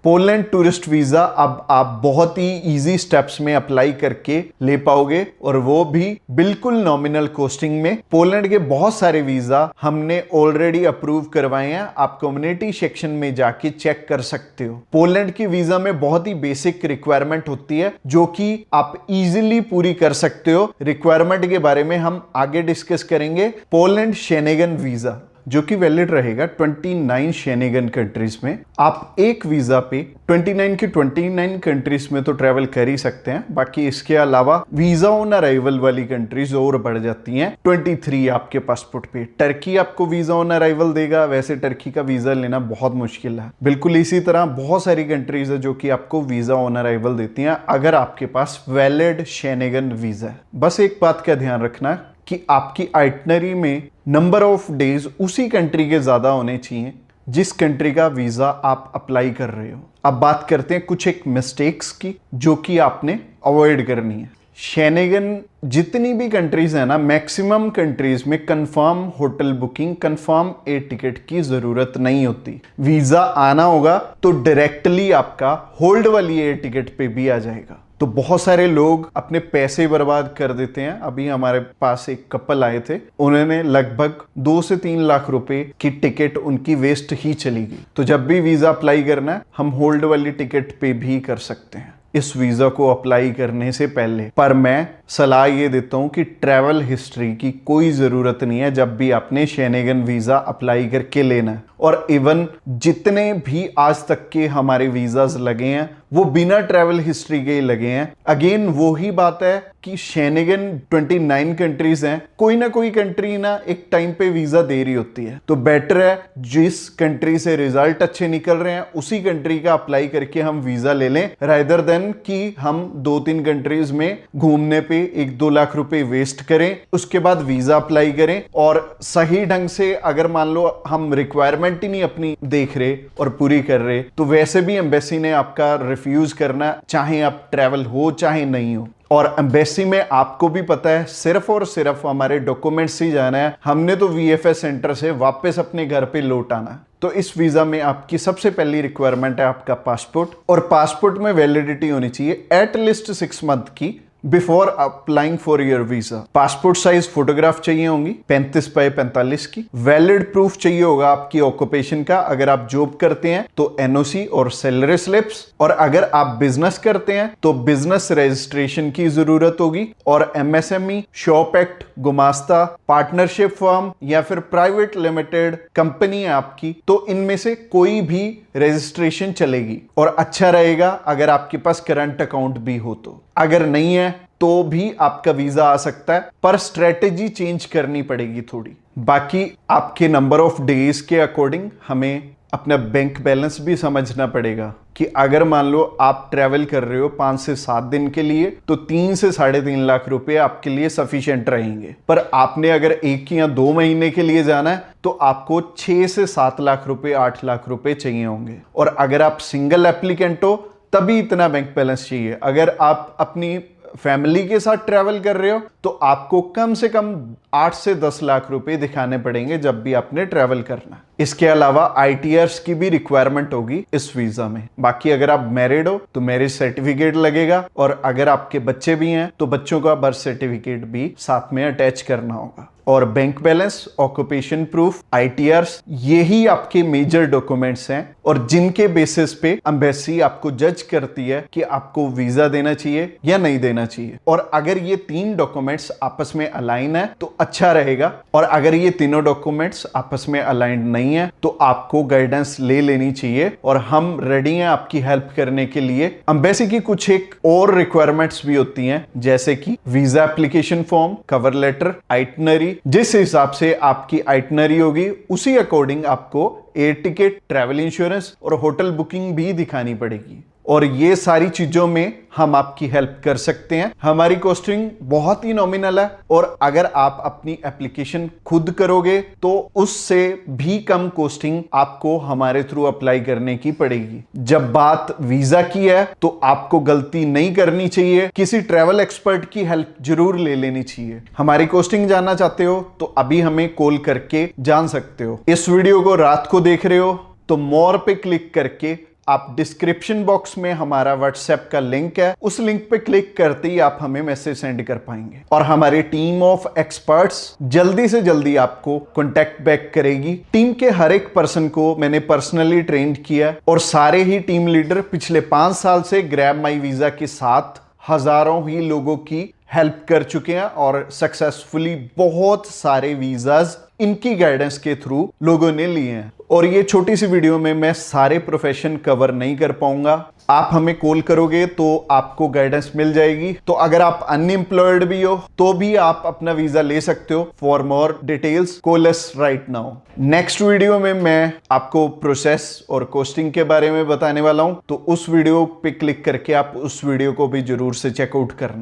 Poland tourist visa अब आप बहुत ही इजी स्टेप्स में अप्लाई करके ले पाओगे और वो भी बिल्कुल नॉमिनल कॉस्टिंग में। पोलैंड के बहुत सारे वीजा हमने ऑलरेडी अप्रूव करवाए हैं, आप कम्युनिटी सेक्शन में जाके चेक कर सकते हो। पोलैंड की वीजा में बहुत ही बेसिक रिक्वायरमेंट होती है जो कि आप इजीली पूरी कर सकते हो। रिक्वायरमेंट के बारे में हम आगे डिस्कस करेंगे। पोलैंड शेनेगन वीजा जो कि वैलिड रहेगा 29 शेनेगन कंट्रीज में। आप एक वीजा पे 29 की 29 कंट्रीज में तो ट्रेवल कर ही सकते हैं, बाकी इसके अलावा वीजा ऑन अराइवल वाली कंट्रीज और बढ़ जाती हैं 23 आपके पासपोर्ट पे। टर्की आपको वीजा ऑन अराइवल देगा, वैसे टर्की का वीजा लेना बहुत मुश्किल है। बिल्कुल इसी तरह बहुत सारी कंट्रीज है जो कि आपको वीजा ऑन अराइवल देती हैं अगर आपके पास वैलिड शेनेगन वीजा है। बस एक बात का ध्यान रखना कि आपकी आइटनरी में नंबर ऑफ डेज उसी कंट्री के ज्यादा होने चाहिए जिस कंट्री का वीजा आप अप्लाई कर रहे हो। अब बात करते हैं कुछ एक मिस्टेक्स की जो कि आपने अवॉइड करनी है। शेनेगन जितनी भी कंट्रीज है ना, मैक्सिमम कंट्रीज में confirm hotel booking, confirm air ticket की जरूरत नहीं होती। वीजा आना होगा तो डायरेक्टली आपका होल्ड वाली एयर टिकट पे भी आ जाएगा। तो बहुत सारे लोग अपने पैसे बर्बाद कर देते हैं। अभी हमारे पास एक कपल आए थे, उन्होंने लगभग 2 से 3 लाख रुपए की टिकट उनकी वेस्ट ही चली गई। तो जब भी वीजा अप्लाई करना है हम होल्ड वाली टिकट पे भी कर सकते हैं इस वीजा को अप्लाई करने से पहले। पर मैं सलाह ये देता हूं कि ट्रैवल हिस्ट्री की कोई जरूरत नहीं है जब भी आपने शेनेगन वीजा अप्लाई करके लेना है। और इवन जितने भी आज तक के हमारे वीजाज लगे हैं वो बिना ट्रैवल हिस्ट्री के ही लगे हैं। अगेन वो ही बात है कि शेनेगन 29 कंट्रीज हैं, कोई ना कोई कंट्री ना एक टाइम पे वीजा दे रही होती है। तो बेटर है जिस कंट्री से रिजल्ट अच्छे निकल रहे हैं उसी कंट्री का अप्लाई करके हम वीजा ले लें, रादर देन कि हम 2-3 कंट्रीज में घूमने पे 1-2 लाख रुपए वेस्ट करें, उसके बाद वीजा अप्लाई करें। और सही ढंग से अगर मान लो हम रिक्वायरमेंट ही नहीं अपनी देख रहे और पूरी कर रहे तो वैसे भी एम्बेसी ने आपका रिफ्यूज करना, चाहे आप ट्रैवल हो चाहे नहीं हो। और एम्बेसी में आपको भी पता है सिर्फ और सिर्फ हमारे डॉक्यूमेंट्स ही जाना है, हमने तो वीएफएस सेंटर से वापस अपने घर पे लौट आना है। तो इस वीजा में आपकी सबसे पहली रिक्वायरमेंट है आपका पासपोर्ट, और पासपोर्ट में वैलिडिटी होनी चाहिए एटलीस्ट 6 मंथ की before applying for your visa. Passport size photograph चाहिए होंगी 35 बाय 45 की। वैलिड प्रूफ चाहिए होगा आपकी ऑक्यूपेशन का, अगर आप जॉब करते हैं तो एनओसी और सैलरी स्लिप्स, और अगर आप बिजनेस करते हैं तो बिजनेस रजिस्ट्रेशन की जरूरत होगी। और MSME, shop act, gumasta, partnership firm या फिर प्राइवेट लिमिटेड कंपनी है आपकी तो इनमें से कोई भी रजिस्ट्रेशन चलेगी। और अच्छा रहेगा अगर आपके पास करंट अकाउंट भी हो तो, अगर नहीं है तो भी आपका वीजा आ सकता है, पर स्ट्रेटेजी चेंज करनी पड़ेगी थोड़ी। बाकी आपके नंबर ऑफ डेज के अकॉर्डिंग हमें अपना बैंक बैलेंस भी समझना पड़ेगा कि अगर मान लो आप ट्रैवल कर रहे हो 5 से 7 दिन के लिए तो 3 से 3.5 लाख रुपए आपके लिए सफिशिएंट रहेंगे। पर आपने अगर 1 या 2 महीने के लिए जाना है तो आपको 6 से 7 लाख रुपए, 8 लाख रुपए चाहिए होंगे। और अगर आप सिंगल एप्लीकेंट हो तभी इतना बैंक बैलेंस चाहिए। अगर आप अपनी फैमिली के साथ ट्रैवल कर रहे हो तो आपको कम से कम 8 से 10 लाख रुपए दिखाने पड़ेंगे जब भी आपने ट्रैवल करना। इसके अलावा आईटीआर्स की भी रिक्वायरमेंट होगी इस वीजा में। बाकी अगर आप मैरिड हो तो मैरिज सर्टिफिकेट लगेगा, और अगर आपके बच्चे भी हैं तो बच्चों का बर्थ सर्टिफिकेट भी साथ में अटैच करना होगा। और बैंक बैलेंस, ऑक्यूपेशन प्रूफ, आईटीआर्स, यही आपके मेजर डॉक्यूमेंट्स हैं और जिनके बेसिस पे एम्बेसी आपको जज करती है कि आपको वीजा देना चाहिए या नहीं देना चाहिए। और अगर ये 3 डॉक्यूमेंट्स आपस में अलाइन है तो अच्छा रहेगा, और अगर ये तीनों डॉक्यूमेंट्स आपस में अलाइंड नहीं है तो आपको गाइडेंस ले लेनी चाहिए। और हम रेडी हैं आपकी हेल्प करने के लिए। एम्बेसी की कुछ एक और रिक्वायरमेंट्स भी होती हैं, जैसे कि visa application form, cover letter, itinerary. जिस हिसाब से आपकी आइटनरी होगी उसी अकॉर्डिंग आपको एयर टिकट, ट्रैवल इंश्योरेंस और होटल बुकिंग भी दिखानी पड़ेगी। और ये सारी चीजों में हम आपकी हेल्प कर सकते हैं। हमारी कॉस्टिंग बहुत ही नॉमिनल है, और अगर आप अपनी एप्लीकेशन खुद करोगे तो उससे भी कम कॉस्टिंग आपको हमारे थ्रू अप्लाई करने की पड़ेगी। जब बात वीजा की है तो आपको गलती नहीं करनी चाहिए, किसी ट्रैवल एक्सपर्ट की हेल्प जरूर ले लेनी चाहिए। हमारी कॉस्टिंग जानना चाहते हो तो अभी हमें कॉल करके जान सकते हो। इस वीडियो को रात को देख रहे हो तो मोर पे क्लिक करके आप डिस्क्रिप्शन बॉक्स में हमारा व्हाट्सएप का लिंक है, उस लिंक पे क्लिक करते ही आप हमें मैसेज सेंड कर पाएंगे और हमारी टीम ऑफ एक्सपर्ट्स जल्दी से जल्दी आपको कॉन्टेक्ट बैक करेगी। टीम के हर एक पर्सन को मैंने पर्सनली ट्रेंड किया और सारे ही टीम लीडर पिछले 5 साल से ग्रैब माई वीजा के साथ हजारों ही लोगों की हेल्प कर चुके हैं और सक्सेसफुली बहुत सारे वीजाज इनकी गाइडेंस के थ्रू लोगों ने लिए हैं। और ये छोटी सी वीडियो में मैं सारे प्रोफेशन कवर नहीं कर पाऊंगा। आप हमें कॉल करोगे तो आपको गाइडेंस मिल जाएगी। तो अगर आप अनएम्प्लॉयड भी हो तो भी आप अपना वीजा ले सकते हो। For more details call us right now. Next video में मैं आपको प्रोसेस और कॉस्टिंग के बारे में बताने वाला हूं, तो उस वीडियो पे क्लिक करके आप उस वीडियो को भी जरूर से चेकआउट करना।